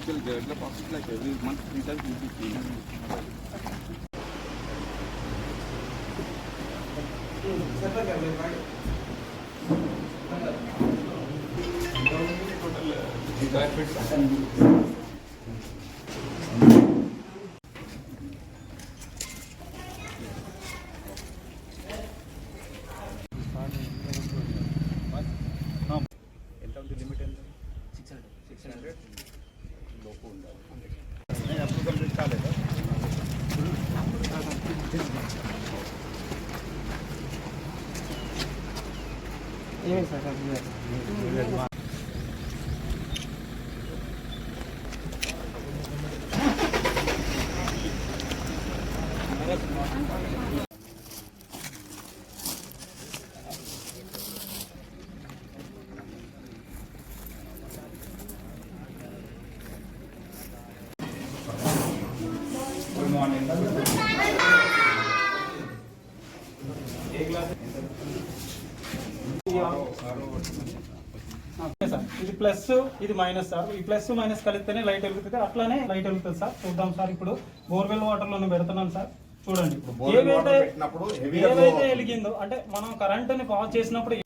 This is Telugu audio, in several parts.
actual regular process like every month 3 times we will clean. ఎంత ఉంది లిమిట్ ఎంత 600 లోపు ఉండాలి. నేను అప్పుడు కంప్లీట్ కాలేదా? ఏమి సార్ గుడ్ మార్నింగ్. ఏ క్లాస్? ఇది ప్లస్ ఇది మైనస్ సార్. ఈ ప్లస్ మైనస్ కలిస్తేనే లైట్ వెలుగుతుంది, అట్లానే లైట్ వెలుగుతుంది సార్. చూద్దాం సార్. ఇప్పుడు బోర్వెల్ వాటర్ లోనే పెడుతున్నాను సార్. చూడండి ఏవైతే వెలిగిందో అంటే మనం కరెంటుని పాస్ చేసినప్పుడు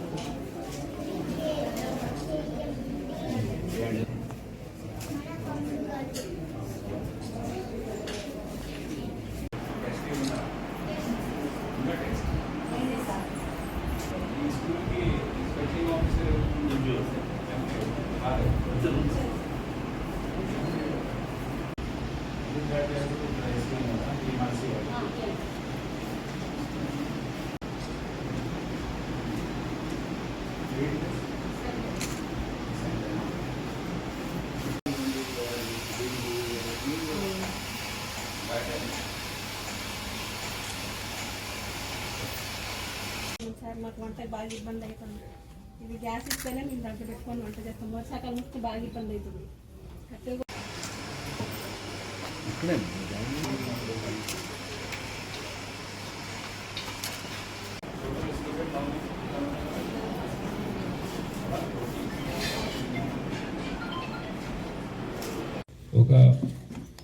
సార్ మాకు వంట బాగా ఇబ్బంది అవుతుంది. ఇది గ్యాస్ ఇస్తేనే మేము దగ్గర పెట్టుకొని వంట చేస్తాం. వర్షాకాలం వస్తే బాగా ఇబ్బంది అవుతుంది. ఒక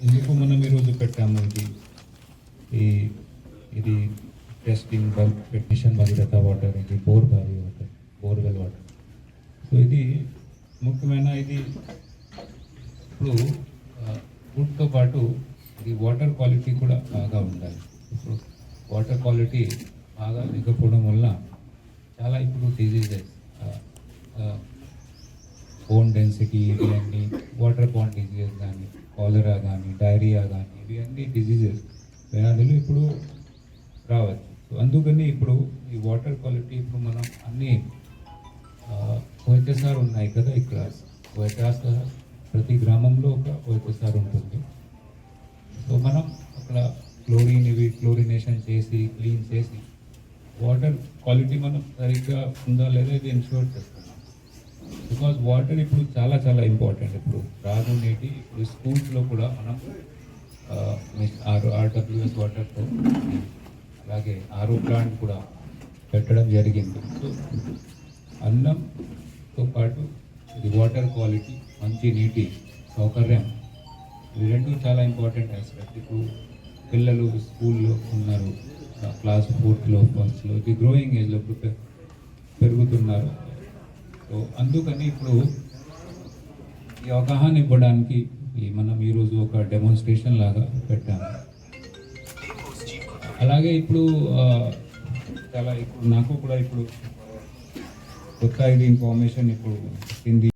ఎందుకు మనం ఈరోజు పెట్టాము ఇది టెస్టింగ్ మిషన్ భగీరథ వాటర్, ఇది బోర్వెల్ వాటర్. సో ఇది ముఖ్యమైన ఇది ఇప్పుడు ఫుడ్తో పాటు ఇది వాటర్ క్వాలిటీ కూడా బాగా ఉండాలి. ఇప్పుడు వాటర్ క్వాలిటీ బాగా లేకపోవడం వల్ల చాలా ఇప్పుడు డిజీజెస్ బోన్ డెన్సిటీ ఇవి అన్నీ వాటర్ బాన్ డిజీజెస్ కానీ కాలరా కానీ డైరియా కానీ ఇవి అన్నీ డిజీజెస్ వ్యాధులు ఇప్పుడు రావచ్చు. సో అందుకని ఇప్పుడు ఈ వాటర్ క్వాలిటీ ఇప్పుడు మనం అన్నీ వైద్యసార్ ఉన్నాయి కదా, ఇక్కడ వైద్యసార్ ప్రతి గ్రామంలో ఒక వైద్యసార్ ఉంటుంది. సో మనం అక్కడ క్లోరినేషన్ చేసి క్లీన్ చేసి వాటర్ క్వాలిటీ మనం సరిగ్గా ఉందా లేదా ఇది ఎన్ష్యూర్ చేస్తున్నాం. బికాజ్ వాటర్ ఇప్పుడు చాలా చాలా ఇంపార్టెంట్. ఇప్పుడు త్రాగునీటి ఇప్పుడు స్కూల్స్లో కూడా మనం ఆర్డబ్ల్యూఎస్ వాటర్తో అలాగే ఆరో ప్లాంట్ కూడా పెట్టడం జరిగింది. సో అన్నంతో పాటు ఇది వాటర్ క్వాలిటీ, మంచి నీటి సౌకర్యం, ఇవి రెండు చాలా ఇంపార్టెంట్ ఆస్పెక్ట్. ఇప్పుడు పిల్లలు స్కూల్లో ఉన్నారు, క్లాస్ 4th 1st ఇది గ్రోయింగ్ ఏజ్లో పెరుగుతున్నారు. సో అందుకని ఇప్పుడు ఈ అవగాహన ఇవ్వడానికి మనం ఈరోజు ఒక డెమోన్స్ట్రేషన్ లాగా పెట్టాము. అలాగే ఇప్పుడు చాలా ఇప్పుడు నాకు కూడా ఇప్పుడు కొత్త ఇది ఇన్ఫర్మేషన్ ఇప్పుడు హిందీ